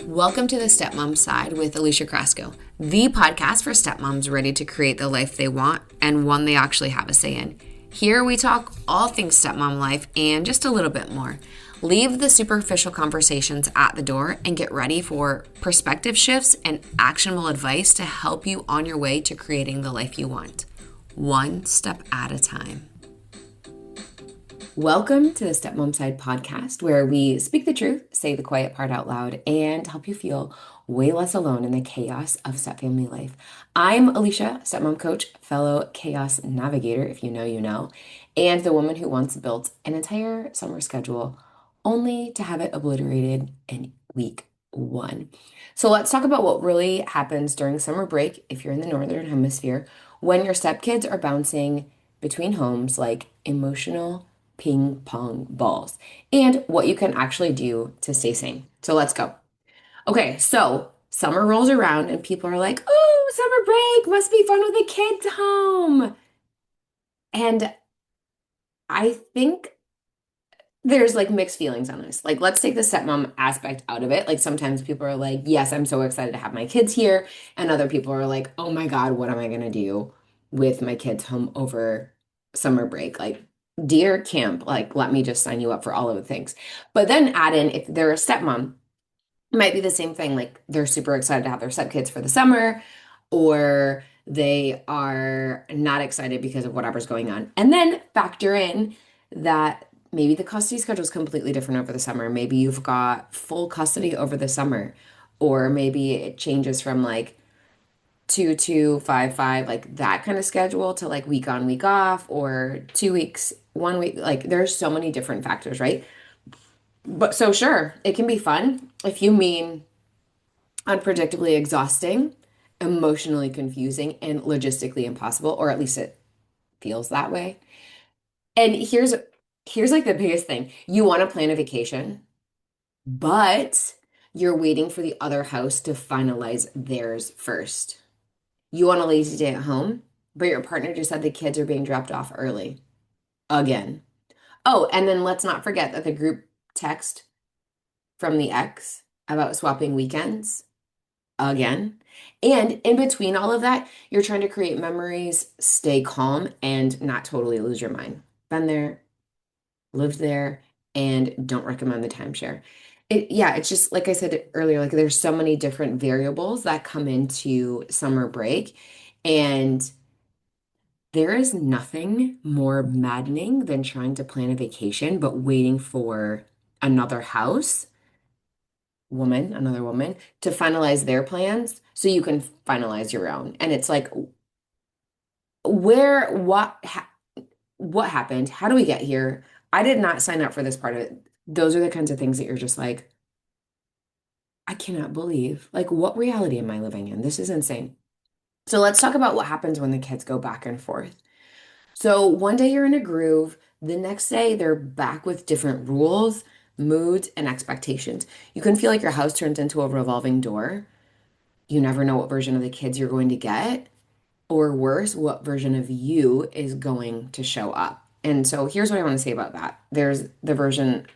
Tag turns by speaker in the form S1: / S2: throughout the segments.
S1: Welcome to the Stepmom Side with Alicia Crasco, the podcast for stepmoms ready to create the life they want and one they actually have a say in. Here we talk all things stepmom life and just a little bit more. Leave the superficial conversations at the door and get ready for perspective shifts and actionable advice to help you on your way to creating the life you want, one step at a time. Welcome to the Stepmom Side podcast, where we speak the truth, say the quiet part out loud, and help you feel way less alone in the chaos of stepfamily life. I'm Alicia, stepmom coach, fellow chaos navigator, if you know, you know, and the woman who once built an entire summer schedule only to have it obliterated in week one. So let's talk about what really happens during summer break, if you're in the Northern Hemisphere, when your stepkids are bouncing between homes like emotional ping pong balls, and what you can actually do to stay sane. So let's go. Okay, so summer rolls around and people are like, oh, summer break must be fun with the kids home. And I think there's like mixed feelings on this. Like, let's take the stepmom aspect out of it. Like, sometimes people are like, yes, I'm so excited to have my kids here. And other people are like, oh my God, what am I going to do with my kids home over summer break? Like, dear camp, like, let me just sign you up for all of the things. But then add in, if they're a stepmom, it might be the same thing. Like, they're super excited to have their stepkids for the summer, or they are not excited because of whatever's going on. And then factor in that maybe the custody schedule is completely different over the summer. Maybe you've got full custody over the summer, or maybe it changes from like 2-2-5-5, like that kind of schedule, to like week on, week off, or 2 weeks, 1 week. Like, there's so many different factors, right? But so sure, it can be fun if you mean unpredictably exhausting, emotionally confusing, and logistically impossible, or at least it feels that way. And here's like the biggest thing. You want to plan a vacation, but you're waiting for the other house to finalize theirs first. You want a lazy day at home, but your partner just said the kids are being dropped off early again. Oh, and then let's not forget that the group text from the ex about swapping weekends again. And in between all of that, you're trying to create memories, stay calm, and not totally lose your mind. Been there, lived there, and don't recommend the timeshare. Yeah, it's just like I said earlier, like there's so many different variables that come into summer break. And there is nothing more maddening than trying to plan a vacation, but waiting for another house another woman, to finalize their plans so you can finalize your own. And it's like, where, what happened? How do we get here? I did not sign up for this part of it. Those are the kinds of things that you're just like, I cannot believe. Like, what reality am I living in? This is insane. So let's talk about what happens when the kids go back and forth. So one day you're in a groove, the next day they're back with different rules, moods, and expectations. You can feel like your house turns into a revolving door. You never know what version of the kids you're going to get, or worse, what version of you is going to show up. And so here's what I want to say about that. There's the version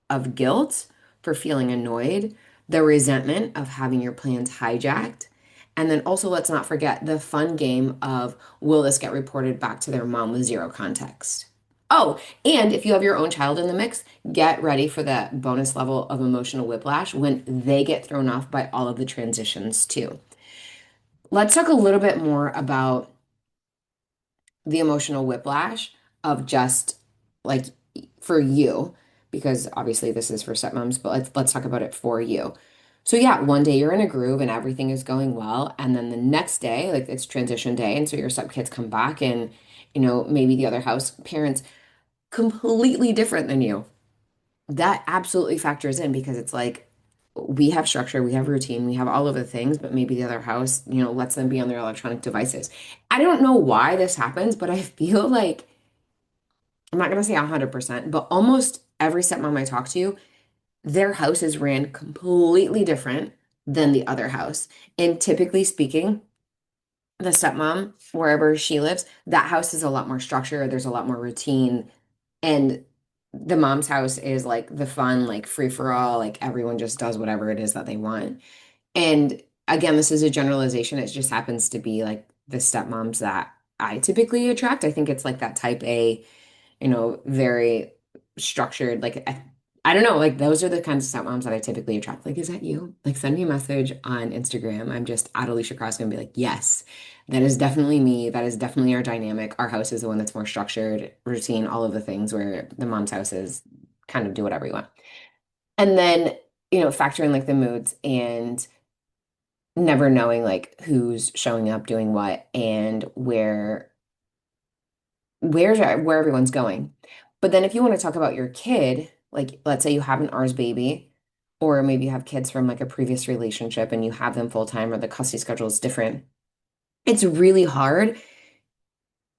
S1: of guilt for feeling annoyed, the resentment of having your plans hijacked, and then also let's not forget the fun game of, will this get reported back to their mom with zero context? Oh, and if you have your own child in the mix, get ready for that bonus level of emotional whiplash when they get thrown off by all of the transitions too. Let's talk a little bit more about the emotional whiplash of just like for you, because obviously this is for stepmoms, but let's talk about it for you. So yeah, one day you're in a groove and everything is going well, and then the next day, like it's transition day, and so your stepkids come back, and maybe the other house parents completely different than you. That absolutely factors in, because it's like we have structure, we have routine, we have all of the things, but maybe the other house, lets them be on their electronic devices. I don't know why this happens, but I feel like I'm not going to say 100%, but almost every stepmom I talk to, their house is ran completely different than the other house. And typically speaking, the stepmom, wherever she lives, that house is a lot more structured, there's a lot more routine, and the mom's house is like the fun, like free for all, like everyone just does whatever it is that they want. And again, this is a generalization. It just happens to be like the stepmoms that I typically attract. I think it's like that type A, very structured. Like, I don't know, like those are the kinds of stepmoms that I typically attract. Like, is that you? Like, send me a message on Instagram. I'm just at Alicia Cross and be like, yes, that is definitely me. That is definitely our dynamic. Our house is the one that's more structured, routine, all of the things where the mom's house is kind of do whatever you want. And then, factor in like the moods and never knowing like who's showing up doing what and where everyone's going. But then if you want to talk about your kid, like let's say you have an ours baby, or maybe you have kids from like a previous relationship and you have them full time or the custody schedule is different. It's really hard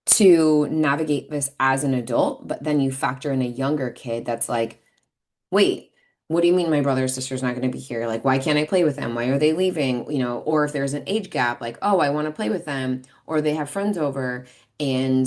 S1: to navigate this as an adult, but then you factor in a younger kid that's like, wait, what do you mean my brother or sister's not going to be here? Like, why can't I play with them? Why are they leaving? Or if there's an age gap, like, oh, I want to play with them, or they have friends over and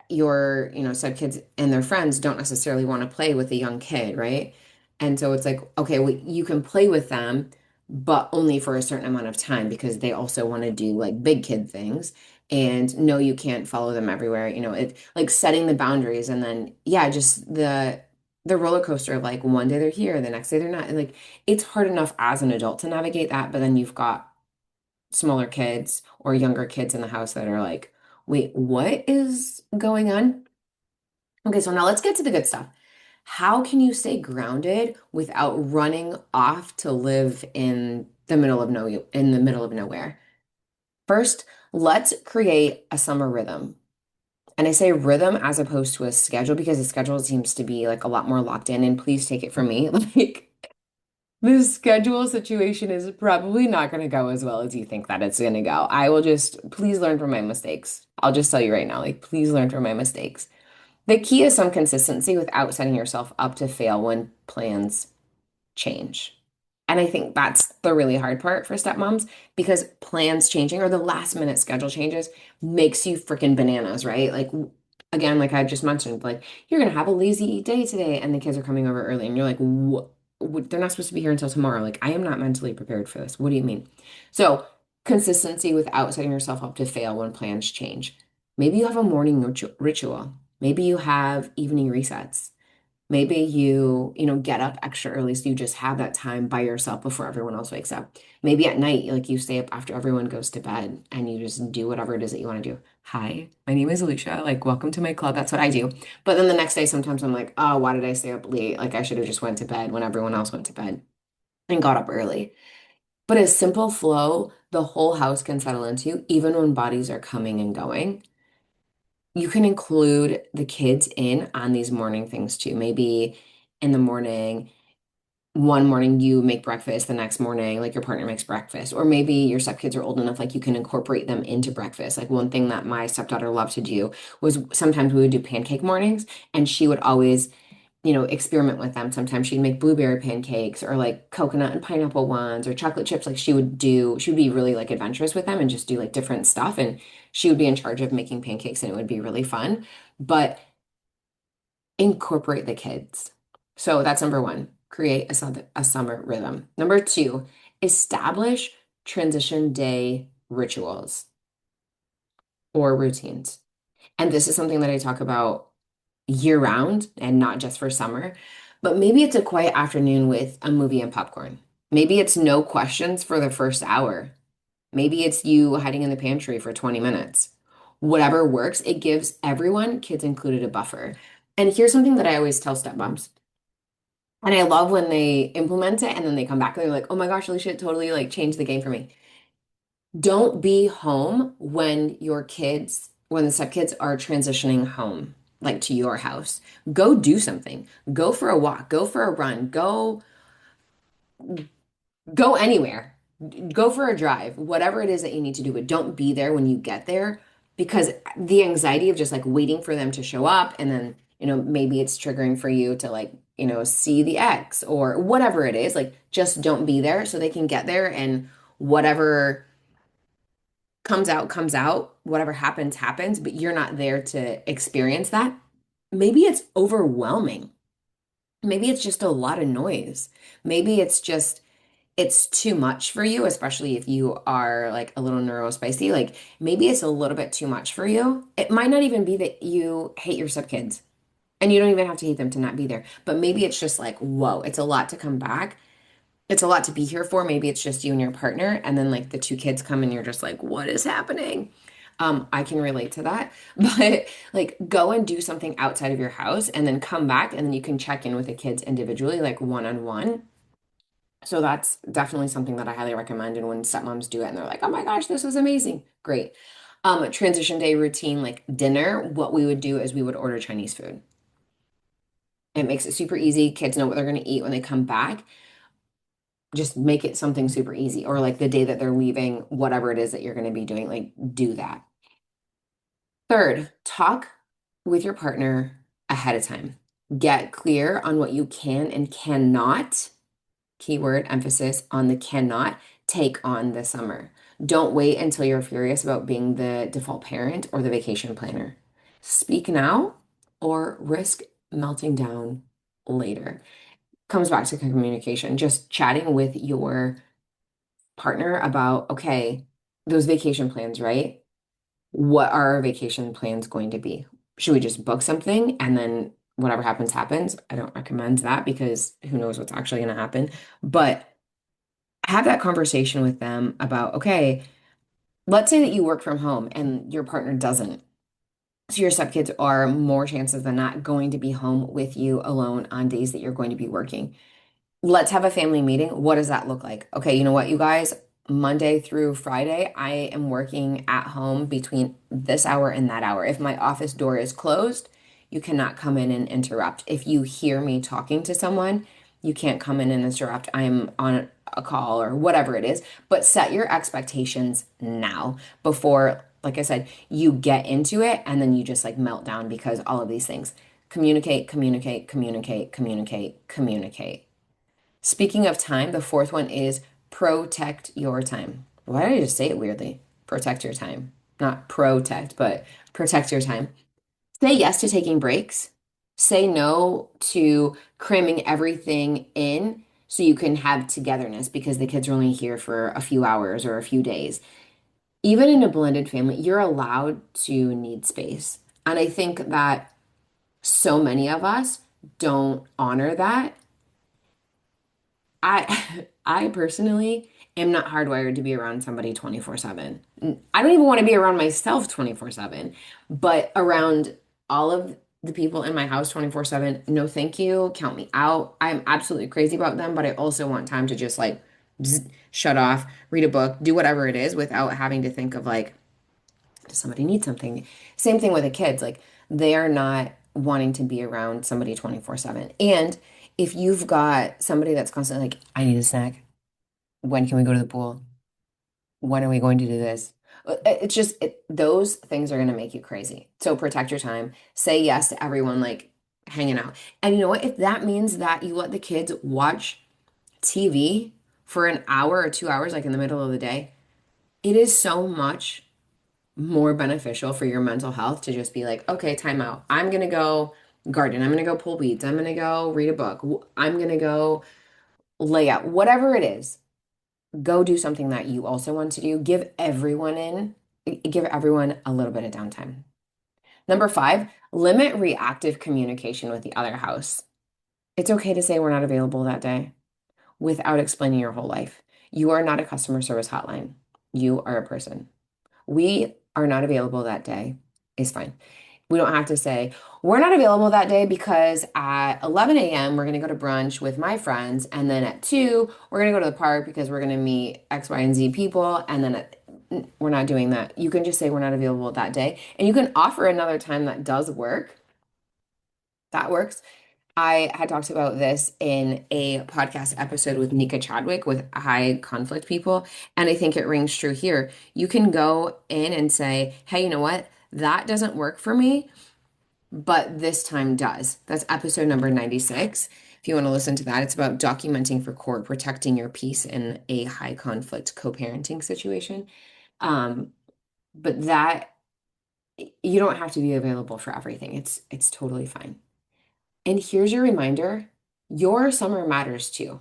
S1: your, kids and their friends don't necessarily want to play with a young kid, right? And so it's like, okay, well, you can play with them, but only for a certain amount of time because they also want to do like big kid things. And no, you can't follow them everywhere. It like setting the boundaries and then yeah, just the roller coaster of like one day they're here, the next day they're not. And like it's hard enough as an adult to navigate that, but then you've got smaller kids or younger kids in the house that are like, wait, what is going on? Okay, so now let's get to the good stuff. How can you stay grounded without running off to live in the middle of nowhere? First, let's create a summer rhythm. And I say rhythm as opposed to a schedule because the schedule seems to be like a lot more locked in. And please take it from me. Like the schedule situation is probably not going to go as well as you think that it's going to go. I will just, please learn from my mistakes. I'll just tell you right now, like, please learn from my mistakes. The key is some consistency without setting yourself up to fail when plans change. And I think that's the really hard part for stepmoms because plans changing or the last minute schedule changes makes you freaking bananas, right? Like, again, like I just mentioned, like you're gonna have a lazy day today and the kids are coming over early and you're like, what? They're not supposed to be here until tomorrow. Like, I am not mentally prepared for this. What do you mean? So, consistency without setting yourself up to fail when plans change. Maybe you have a morning ritual. Maybe you have evening resets. Maybe you get up extra early so you just have that time by yourself before everyone else wakes up. Maybe at night, like you stay up after everyone goes to bed and you just do whatever it is that you want to do. Hi, my name is Alicia. Like, welcome to my club. That's what I do. But then the next day, sometimes I'm like, oh, why did I stay up late? Like, I should have just went to bed when everyone else went to bed and got up early. But a simple flow, the whole house can settle into, even when bodies are coming and going. You can include the kids in on these morning things too. Maybe in the morning, one morning you make breakfast, the next morning, like your partner makes breakfast. Or maybe your stepkids are old enough, like you can incorporate them into breakfast. Like one thing that my stepdaughter loved to do was sometimes we would do pancake mornings, and she would always experiment with them. Sometimes she'd make blueberry pancakes or like coconut and pineapple ones or chocolate chips. Like she would be really like adventurous with them and just do like different stuff. And she would be in charge of making pancakes and it would be really fun. But incorporate the kids. So that's number one, create a summer rhythm. Number two, establish transition day rituals or routines. And this is something that I talk about year round and not just for summer. But maybe it's a quiet afternoon with a movie and popcorn. Maybe it's no questions for the first hour. Maybe it's you hiding in the pantry for 20 minutes. Whatever works, it gives everyone, kids included, a buffer. And here's something that I always tell stepmoms. And I love when they implement it and then they come back and they're like, oh my gosh, Alicia, it totally like changed the game for me. Don't be home when the stepkids are transitioning home, like to your house. Go do something. Go for a walk, go for a run, go anywhere. Go for a drive, whatever it is that you need to do, but don't be there when you get there because the anxiety of just like waiting for them to show up and then, maybe it's triggering for you to like, see the ex or whatever it is, like just don't be there so they can get there and whatever comes out, whatever happens, happens, but you're not there to experience that. Maybe it's overwhelming. Maybe it's just a lot of noise. Maybe it's just it's too much for you, especially if you are like a little neurospicy. Like maybe it's a little bit too much for you. It might not even be that you hate your stepkids and you don't even have to hate them to not be there. But maybe it's just like, whoa, it's a lot to come back. It's a lot to be here for. Maybe it's just you and your partner, and then like the two kids come and you're just like, what is happening? I can relate to that. But like go and do something outside of your house and then come back and then you can check in with the kids individually, like one on one. So that's definitely something that I highly recommend. And when stepmoms do it and they're like, oh my gosh, this was amazing. Great. Transition day routine, like dinner, what we would do is we would order Chinese food. It makes it super easy. Kids know what they're going to eat when they come back. Just make it something super easy. Or like the day that they're leaving, whatever it is that you're going to be doing, like do that. Third, talk with your partner ahead of time. Get clear on what you can and cannot, keyword emphasis on the cannot, take on this summer. Don't wait until you're furious about being the default parent or the vacation planner. Speak now or risk melting down later. Comes back to communication, just chatting with your partner about, okay, those vacation plans, right? What are our vacation plans going to be? Should we just book something and then whatever happens, happens? I don't recommend that because who knows what's actually going to happen. But have that conversation with them about, okay, let's say that you work from home and your partner doesn't. So your stepkids are more chances than not going to be home with you alone on days that you're going to be working. Let's have a family meeting. What does that look like? Okay, you know what, you guys? Monday through Friday, I am working at home between this hour and that hour. If my office door is closed, you cannot come in and interrupt. If you hear me talking to someone, you can't come in and interrupt. I'm on a call or whatever it is. But set your expectations now before, like I said, you get into it and then you just like melt down because all of these things. Communicate, communicate, communicate, communicate, communicate. Speaking of time, the fourth one is protect your time. Why did I just say it weirdly? Protect your time. Not protect, but protect your time. Say yes to taking breaks. Say no to cramming everything in so you can have togetherness because the kids are only here for a few hours or a few days. Even in a blended family, you're allowed to need space. And I think that so many of us don't honor that. I personally am not hardwired to be around somebody 24/7. I don't even want to be around myself 24/7, but around all of the people in my house 24/7, no thank you, count me out. I'm absolutely crazy about them, but I also want time to just like shut off, read a book, do whatever it is without having to think of like, does somebody need something? Same thing with the kids. Like they are not wanting to be around somebody 24/7. And if you've got somebody that's constantly like, I need a snack. When can we go to the pool? When are we going to do this? It's just those things are going to make you crazy. So protect your time. Say yes to everyone like hanging out. And you know what? If that means that you let the kids watch TV for an hour or 2 hours, like in the middle of the day, it is so much more beneficial for your mental health to just be like, okay, time out. I'm gonna go garden. I'm gonna go pull weeds. I'm gonna go read a book. I'm gonna go lay out. Whatever it is, go do something that you also want to do. Give everyone a little bit of downtime. Number five, limit reactive communication with the other house. It's okay to say we're not available that day without explaining your whole life. You are not a customer service hotline. You are a person. We are not available that day is fine. We don't have to say, we're not available that day because at 11 a.m. we're going to go to brunch with my friends. And then at 2, we're going to go to the park because we're going to meet X, Y, and Z people. And then we're not doing that. You can just say we're not available that day. And you can offer another time that does work. That works. I had talked about this in a podcast episode with Nika Chadwick with high conflict people. And I think it rings true here. You can go in and say, hey, you know what? That doesn't work for me, but this time does. That's episode number 96. If you want to listen to that, it's about documenting for court, protecting your peace in a high conflict co-parenting situation. Um, but that you don't have to be available for everything. It's totally fine. And here's your reminder. Your summer matters too.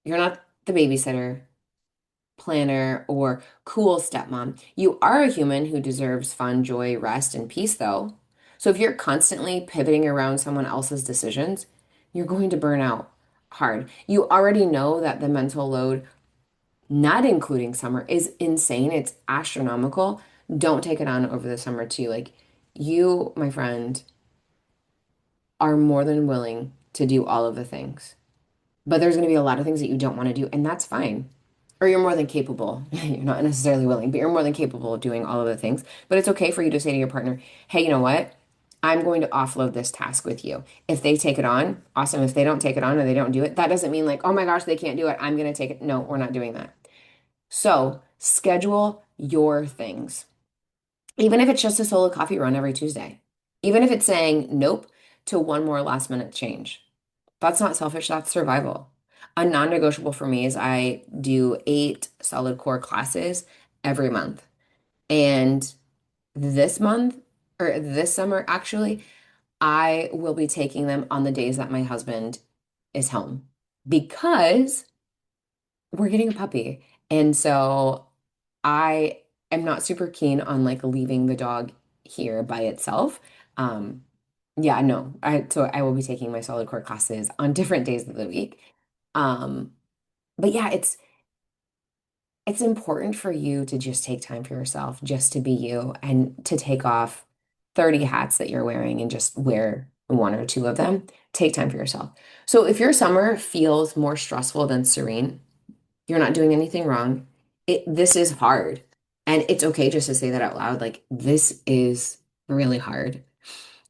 S1: You're not the babysitter, planner, or cool stepmom. You are a human who deserves fun, joy, rest, and peace, though. So if you're constantly pivoting around someone else's decisions, you're going to burn out hard. You already know that the mental load, not including summer, is insane. It's astronomical. Don't take it on over the summer, too. Like, you, my friend, are more than willing to do all of the things. But there's going to be a lot of things that you don't want to do, and that's fine. Or you're more than capable. You're not necessarily willing, but you're more than capable of doing all of the things. But it's okay for you to say to your partner, hey, you know what? I'm going to offload this task with you. If they take it on, awesome. If they don't take it on or they don't do it, that doesn't mean like, oh my gosh, they can't do it. I'm going to take it. No, we're not doing that. So schedule your things. Even if it's just a solo coffee run every Tuesday. Even if it's saying nope to one more last minute change. That's not selfish, that's survival. A non-negotiable for me is I do 8 solid core classes every month. And this month, or this summer, actually, I will be taking them on the days that my husband is home because we're getting a puppy. And so I am not super keen on like leaving the dog here by itself. Um, yeah, no. I will be taking my solid core classes on different days of the week. Um, but yeah, it's important for you to just take time for yourself, just to be you and to take off 30 hats that you're wearing and just wear one or two of them. Take time for yourself. So if your summer feels more stressful than serene, you're not doing anything wrong. This is hard. And it's okay just to say that out loud. Like, this is really hard.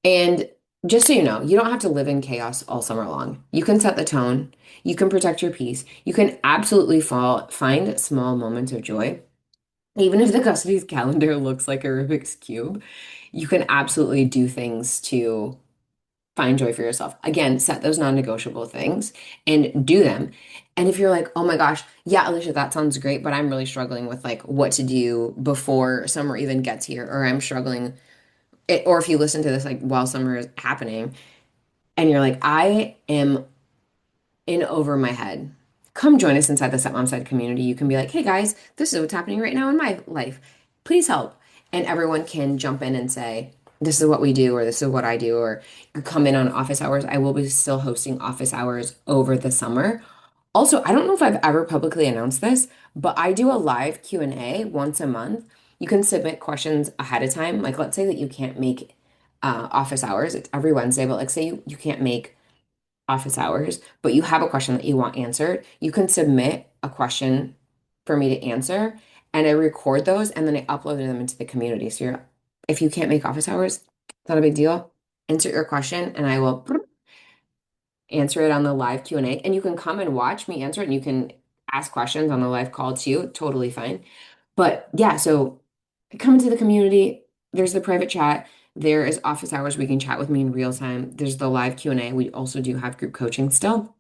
S1: And just so you know, you don't have to live in chaos all summer long. You can set the tone. You can protect your peace. You can absolutely find small moments of joy. Even if the custody's calendar looks like a Rubik's Cube, you can absolutely do things to find joy for yourself. Again, set those non-negotiable things and do them. And if you're like, oh my gosh, yeah, Alicia, that sounds great, but I'm really struggling with like what to do before summer even gets here, or I'm struggling, or if you listen to this like while summer is happening and you're like, I am in over my head. Come join us inside the Stepmom Side community. You can be like, hey guys, this is what's happening right now in my life. Please help. And everyone can jump in and say, this is what we do, or this is what I do, or come in on office hours. I will be still hosting office hours over the summer. Also, I don't know if I've ever publicly announced this, but I do a live Q&A once a month. You can submit questions ahead of time. Like, let's say that you can't make office hours. It's every Wednesday, but like, say you can't make office hours, but you have a question that you want answered, you can submit a question for me to answer, and I record those and then I upload them into the community. So if you can't make office hours, it's not a big deal. Insert your question and I will answer it on the live Q&A. And you can come and watch me answer it and you can ask questions on the live call too. Totally fine. But yeah, so come into the community. There's the private chat. There is office hours. We can chat with me in real time. There's the live Q&A. We also do have group coaching still.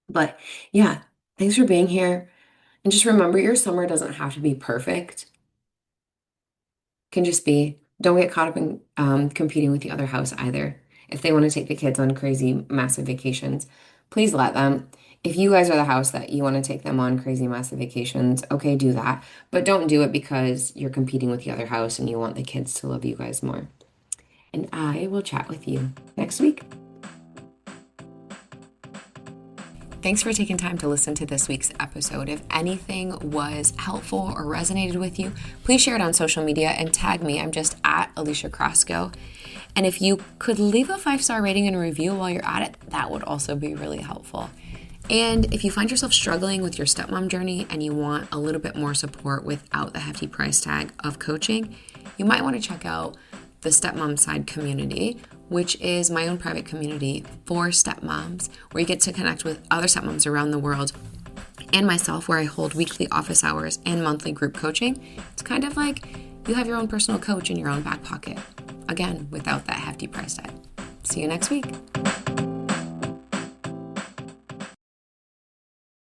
S1: But yeah, thanks for being here. And just remember your summer doesn't have to be perfect. It can just be. Don't get caught up in competing with the other house either. If they want to take the kids on crazy, massive vacations, please let them. If you guys are the house that you want to take them on crazy, massive vacations, okay, do that. But don't do it because you're competing with the other house and you want the kids to love you guys more. And I will chat with you next week. Thanks for taking time to listen to this week's episode. If anything was helpful or resonated with you, please share it on social media and tag me. I'm just at Alicia Crosco. And if you could leave a 5-star rating and review while you're at it, that would also be really helpful. And if you find yourself struggling with your stepmom journey and you want a little bit more support without the hefty price tag of coaching, you might want to check out the Stepmom Side community, which is my own private community for stepmoms, where you get to connect with other stepmoms around the world and myself, where I hold weekly office hours and monthly group coaching. It's kind of like you have your own personal coach in your own back pocket. Again, without that hefty price tag. See you next week.